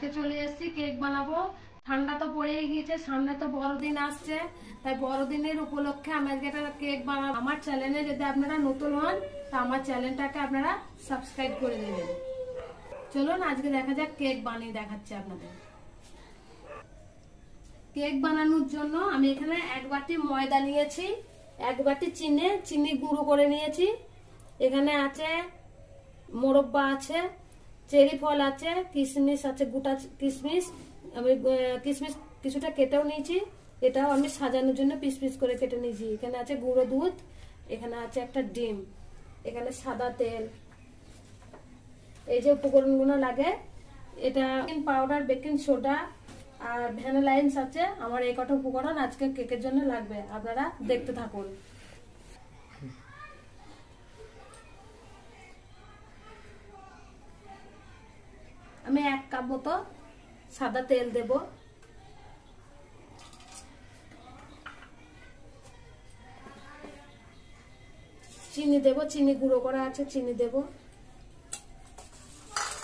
আজকে চলে এসেছি কেক বানাবো। ঠান্ডা তো পড়েই গিয়েছে, সামনে তো বড়দিন আসছে, তাই বড়দিনের উপলক্ষে আমি আজকে একটা কেক বানাবো। আমার চ্যানেলে যদি আপনারা নতুন হন তা আমার চ্যানেলটাকে আপনারা সাবস্ক্রাইব করে দেবেন। চলুন আজকে দেখা যাক কেক বানিয়ে দেখাচ্ছি আপনাদের। কেক বানানোর জন্য আমি এখানে 1 বাটি ময়দা নিয়েছি, 1 বাটি চিনি গুঁড়ো করে নিয়েছি। এখানে আছে মোরব্বা আছে, চেরি ফল আছে, কিশমিশ আছে, গোটা কিশমিশ। আমি কিশমিশ কিছুটা কেটেও নিয়েছি, এটাও আমি সাজানোর জন্য পিস পিস করে কেটে নিয়েছি। এখানে আছে গুঁড়ো দুধ, এখানে আছে একটা ডিম, এখানে সাদা তেল। এই যে উপকরণগুলো লাগে, এটা বেকিং পাউডার, বেকিং সোডা আর ভ্যানিলা এসেন্স আছে। আমার এই কটা উপকরণ আজকে কেকের জন্য লাগবে, আপনারা দেখতে থাকুন। আমি 1 কাপ মতো সাদা তেল দেব, চিনি দেব, চিনি গুঁড়ো করা আছে, চিনি দেব।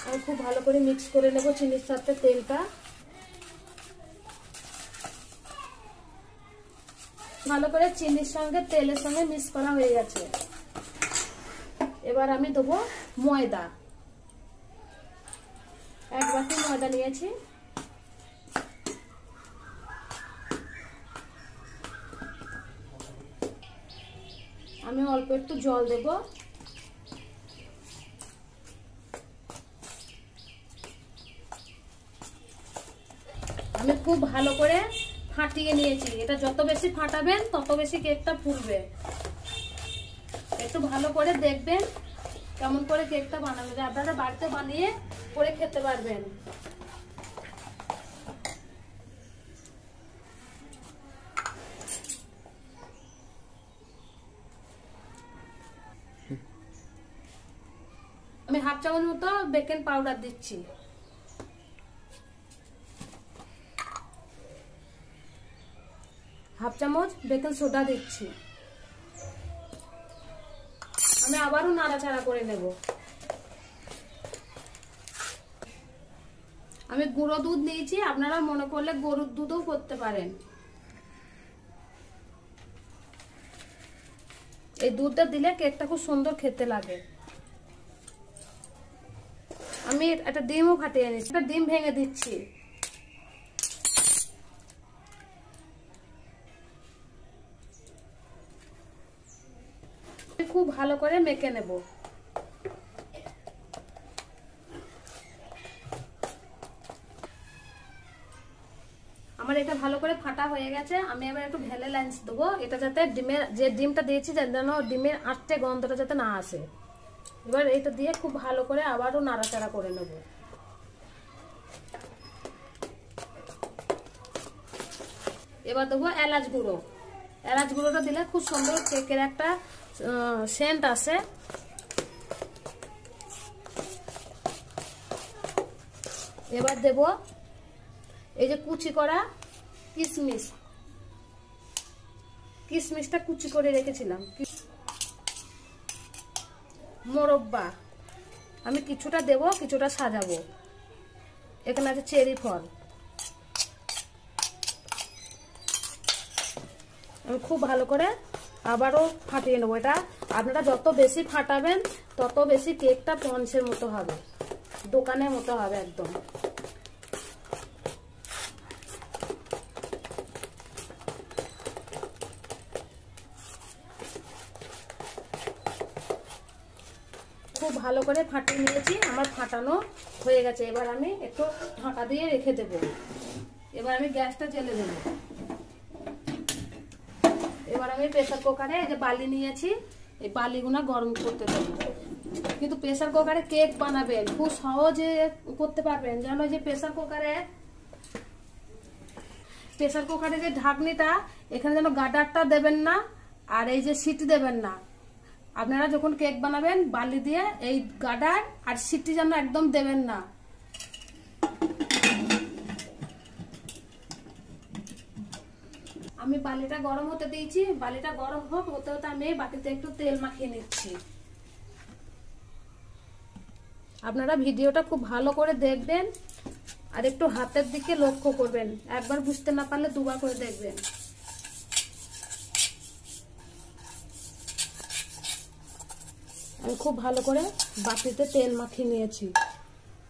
আমি খুব ভালো করে মিক্স করে নেব চিনির সাথে তেলটা। ভালো করে চিনির সঙ্গে তেলের সঙ্গে মিক্স করা হয়ে গেছে। এবার আমি দেবো ময়দা, 1 বাটি ময়দা নিয়েছি। আমি অল্প একটু জল দেব। আমি খুব ভালো করে ফাটিয়ে নিয়েছি। এটা যত বেশি ফাটাবেন তত বেশি কেকটা ফুলবে। একটু ভালো করে দেখবেন কেমন করে কেকটা বানানো যায়, আপনারা বাড়িতে বানিয়ে করে খেতে পারবেন। আমি 1/2 চামচ মতো বেকিং পাউডার দিচ্ছি। হাফ চামচ বেকিং সোডা দিচ্ছি। আমি আবারও নাড়াচাড়া করে নেব। আমি গুঁড়ো দুধ নিয়েছি, আপনারা মনে করলে গরুর দুধও করতে পারেন। এই দুধটা দিলে কেকটা খুব সুন্দর খেতে লাগে। আমি একটা ডিমও ফাটিয়ে নিচ্ছি, একটা ডিম ভেঙে দিচ্ছি। খুব ভালো করে মেখে নেব। আমার এটা ভালো করে ফাটা হয়ে গেছে। আমি এবার একটু ভ্যানিলা এসেন্স দেবো, এটা যাতে ডিমটা দিয়েছি যেন ডিমের আটটে গন্ধটা যাতে না আসে। এবার এটা দিয়ে খুব ভালো করে আবারও নাড়াচাড়া করে নেব। এবার দেবো এলাচ গুঁড়ো। এলাচ গুঁড়োটা দিলে খুব সুন্দর কেকের একটা সেন্ট আসে। এবার দেব এই যে কুচি করা কিশমিশ, কিশমিশটা কুচি করে রেখেছিলাম। মোরব্বা আমি কিছুটা দেব, কিছুটা সাজাবো। এখানে আছে চেরি ফল। আমি খুব ভালো করে আবারও ফাটিয়ে নেবো। এটা আপনারা যত বেশি ফাটাবেন তত বেশি কেকটা পঞ্চের মতো হবে, দোকানের মতো হবে একদম। খুব ভালো করে ফাটিয়ে নিয়েছি, আমার ফাটানো হয়ে গেছে। এবার আমি একটু ঢাকা দিয়ে রেখে দেব। এবার আমি গ্যাসটা জ্বেলে দেব। এবার আমি প্রেসার কুকারে এই যে বালি নিয়েছি, এই বালিগুলো গরম করতে দেব। কিন্তু প্রেসার কুকারে কেক বানাবেন খুব সহজে করতে পারবেন। যেন যে প্রেসার কুকারে যে ঢাকনিটা, এখানে যেন গার্ডারটা দেবেন না, আর এই যে সিটি দেবেন না। আপনারা যখন কেক বানাবেন বালি দিয়ে এই গার্ডার আর সিটি যেন একদম দেবেন না। আমি বালিটা গরম হতে দিয়েছি, বালিটা গরম হোক, হতে হতে আমি বাটিতে একটু তেল মাখিয়ে নিচ্ছি। আপনারা ভিডিওটা খুব ভালো করে দেখবেন, আর একটু হাতের দিকে লক্ষ্য করবেন, একবার বুঝতে না পারলে দুবার করে দেখবেন। আমি খুব ভালো করে বাটিতে তেল মাখিয়ে নিয়েছি।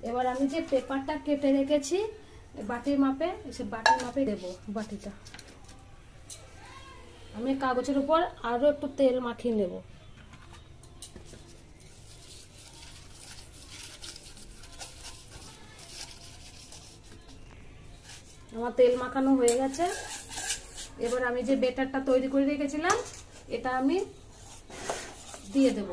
এবার আমি যে পেপারটা কেটে রেখেছি বাটির মাপে, সে বাটির মাপে দেবো বাটিটা। আমি কাগজের উপর আরো একটু তেল মাখিয়ে নেব। আমার তেল মাখানো হয়ে গেছে। এবার আমি যে বেটারটা তৈরি করে রেখেছিলাম এটা আমি দিয়ে দেব।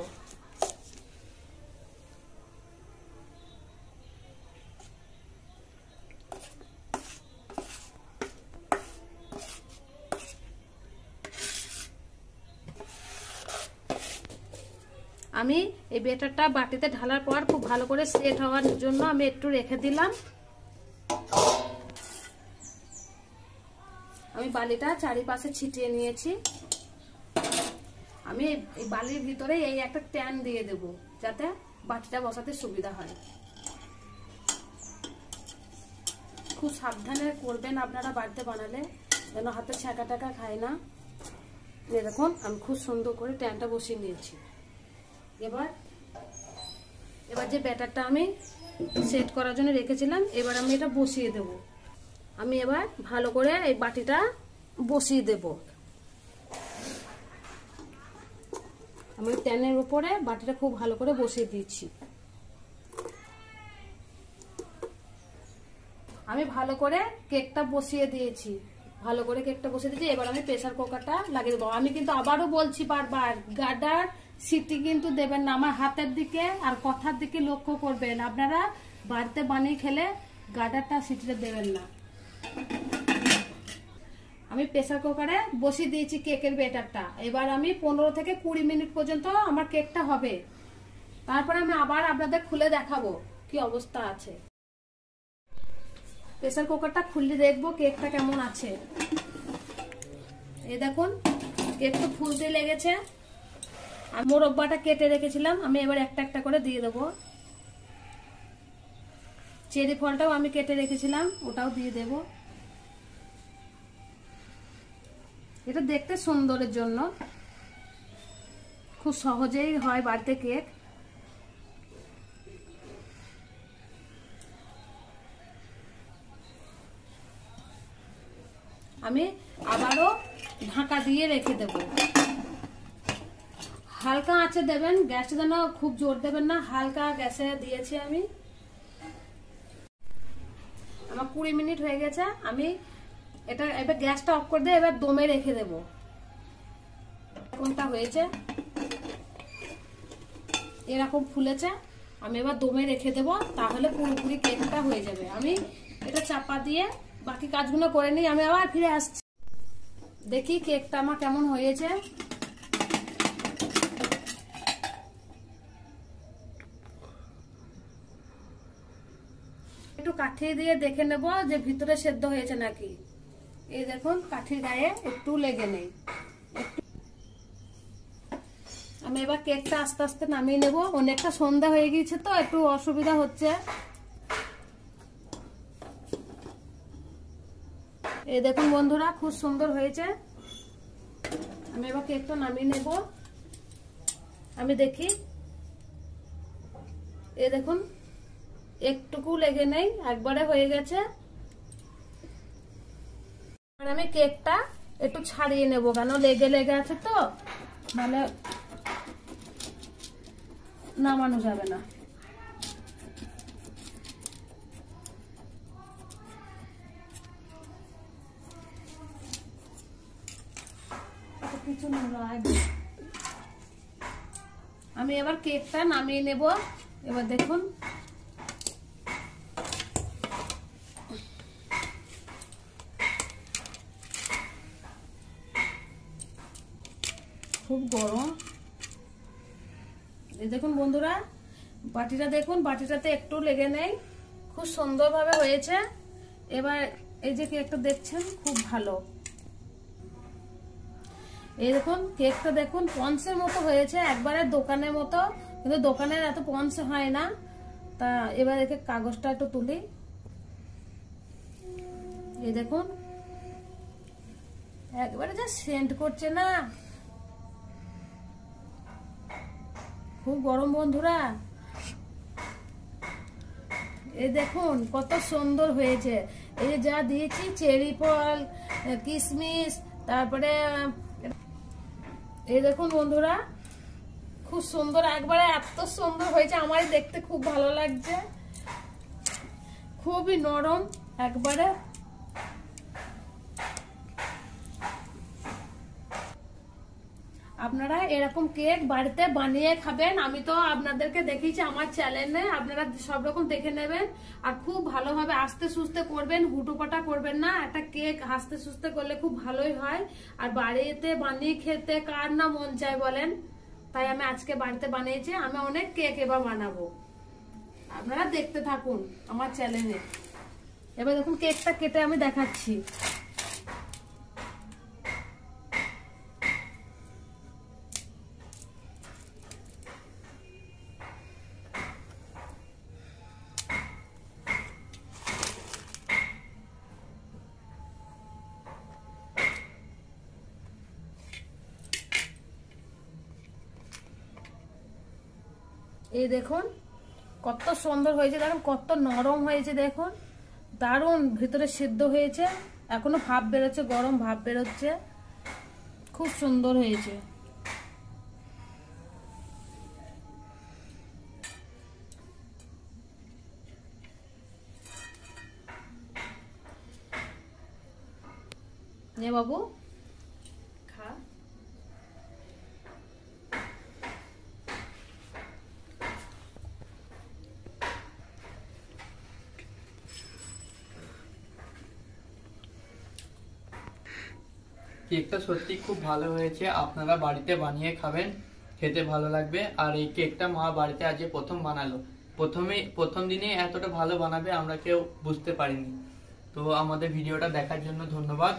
আমি এই বেটারটা বাটিতে ঢালার পর খুব ভালো করে সেট হওয়ার জন্য আমি একটু রেখে দিলাম। আমি বালিটা চারিপাশে ছিটিয়ে নিয়েছি। আমি এই বালির ভিতরে এই একটা ট্যান দিয়ে দেব যাতে বাটিটা বসাতে সুবিধা হয়। খুব সাবধানে করবেন আপনারা বাড়িতে বানালে, যেন হাতে ছ্যাঁকা টাকা খায় না। দেখুন আমি খুব সুন্দর করে ট্যানটা বসিয়ে নিয়েছি। এবার যে ব্যাটারটা আমি সেট করার জন্য রেখেছিলাম এবার আমি এটা বসিয়ে দেব। আমি এবার ভালো করে এই বাটিটা বসিয়ে দেব। আমি ট্যানের উপরে বাটিটা খুব ভালো করে বসিয়ে দিয়েছি। আমি ভালো করে কেকটা বসিয়ে দিয়েছি। এবার আমি প্রেসার কুকারটা লাগিয়ে দেবো। আমি কিন্তু আবারও বলছি বারবার, গার্ডার সিটি কিন্তু দেবেন না। আমার হাতের দিকে আর কথার দিকে লক্ষ্য করবেন। আপনারা বাড়িতে বানিয়ে খেলে গার্ডারটা সিটিটা দেবেন না। আমি প্রেসার কুকারে বসিয়ে দিয়েছি কেকের ব্যাটারটা। এবার আমি 15 থেকে 20 মিনিট পর্যন্ত আমার কেকটা হবে। তারপরে আমি আবার আপনাদের খুলে দেখাবো কি অবস্থা আছে। প্রেসার কুকারটা খুলে দেখবো কেকটা কেমন আছে। এই দেখুন কেক তো ফুলতে লেগেছে। আর মোরব্বাটা কেটে রেখেছিলাম আমি এবার একটা একটা করে দিয়ে দেবো। চেরি ফলটাও আমি কেটে রেখেছিলাম, ওটাও দিয়ে দেব। এটা দেখতে সুন্দরের জন্য, খুব সহজেই হয় বাড়িতে কেক। আমি আবারও ঢাকা দিয়ে রেখে দেব। হালকা আঁচে দেবেন, গ্যাসটা যেন খুব জোর দেবেন না, হালকা গ্যাসে দিয়েছি আমি। আমার 20 মিনিট হয়ে গেছে। আমি এটা এবার গ্যাসটা অফ করে দিয়ে এবার দমে রেখে দেব। কোনটা হয়েছে এরকম ফুলেছে, আমি এবার দমে রেখে দেব, তাহলে পুরোপুরি কেকটা হয়ে যাবে। আমি এটা চাপা দিয়ে বাকি কাজগুলো করে নিই, আমি আবার ফিরে আসছি। দেখি কেকটা আমার কেমন হয়েছে। একটু কাঠি দিয়ে দেখে নেব যে ভিতরে সেদ্ধ হয়েছে নাকি। এই দেখুন কাঠির গায়ে একটু লেগে নেই। আমি এবার কেকটা আস্তে আস্তে নামিয়ে নেব। অনেকটা সন্ধ্যা হয়ে গিয়েছে তো একটু অসুবিধা হচ্ছে। এই দেখুন বন্ধুরা খুব সুন্দর হয়েছে। আমি এবার কেকটা নামিয়ে নেব। আমি দেখি, এই দেখুন একটুকু লেগে নেই, একবারে হয়ে গেছে। আমি কেকটা একটু ছাড়িয়ে নেব, কেন লেগে লেগে আছে তো, মানে নামানো যাবে না। আমি এবার কেকটা নামিয়ে নেব। এবার দেখুন খুব গরম। এই দেখুন বন্ধুরা বাটিটা দেখুন, বাটিটাতে একটু লেগে নেই, খুব সুন্দরভাবে হয়েছে। এবার এই যে কেকটা দেখছেন খুব ভালো। এই দেখুন কেকটা দেখুন পঞ্চের মতো হয়েছে, একবারে দোকানের মতো, কিন্তু দোকানের এত পঞ্চ হয় না। তা এবার একে কাগজটা একটু তুলি। এই দেখুন একবারে যা সেন্ট করছে না, খুব গরম বন্ধুরা। এই দেখুন কত সুন্দর হয়েছে। এই যা দিয়েছি চেরি ফল, কিশমিশ, তারপরে এই দেখুন বন্ধুরা খুব সুন্দর, একবারে এত সুন্দর হয়েছে, আমার দেখতে খুব ভালো লাগছে, খুবই নরম একবারে। আপনারা এরকম কেক বাড়িতে বানিয়ে খাবেন। আমি তো আপনাদেরকে দেখিয়েছি আমার চ্যানেলে, আপনারা সব রকম দেখে নেবেন। আর খুব ভালোভাবে আস্তে সুস্তে করবেন, হুটোপাটা করবেন না। একটা কেক আস্তে সুস্তে করলে খুব ভালোই হয়। আর বাড়িতে বানিয়ে খেতে কার না মন চায় বলেন? তাই আমি আজকে বাড়িতে বানিয়েছি। আমি অনেক কেক এবার বানাবো, আপনারা দেখতে থাকুন আমার চ্যানেলে। এবার দেখুন কেকটা কেটে আমি দেখাচ্ছি। এই দেখুন কত সুন্দর হয়েছে, দেখুন কত নরম হয়েছে, দেখুন দারুণ ভিতরে সিদ্ধ হয়েছে, এখনো ভাপ বেরোচ্ছে, গরম ভাপ বেরোচ্ছে, খুব সুন্দর হয়েছে। নে বাবু খা। কেকটা সত্যি খুব ভালো হয়েছে, আপনারা বাড়িতে বানিয়ে খাবেন, খেতে ভালো লাগবে। আর এই কেকটা মা বাড়িতে আজ প্রথম বানালো, প্রথম দিনে এতটা ভালো বানাবে আমরা কেউ বুঝতে পারিনি। তো আমাদের ভিডিওটা দেখার জন্য ধন্যবাদ।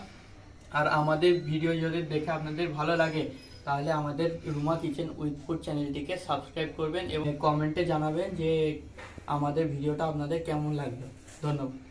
আর আমাদের ভিডিও যদি দেখে আপনাদের ভালো লাগে তাহলে আমাদের রুমা কিচেন উইথ ফুড চ্যানেলটিকে সাবস্ক্রাইব করবেন এবং কমেন্টে জানাবেন যে আমাদের ভিডিওটা আপনাদের কেমন লাগবে। ধন্যবাদ।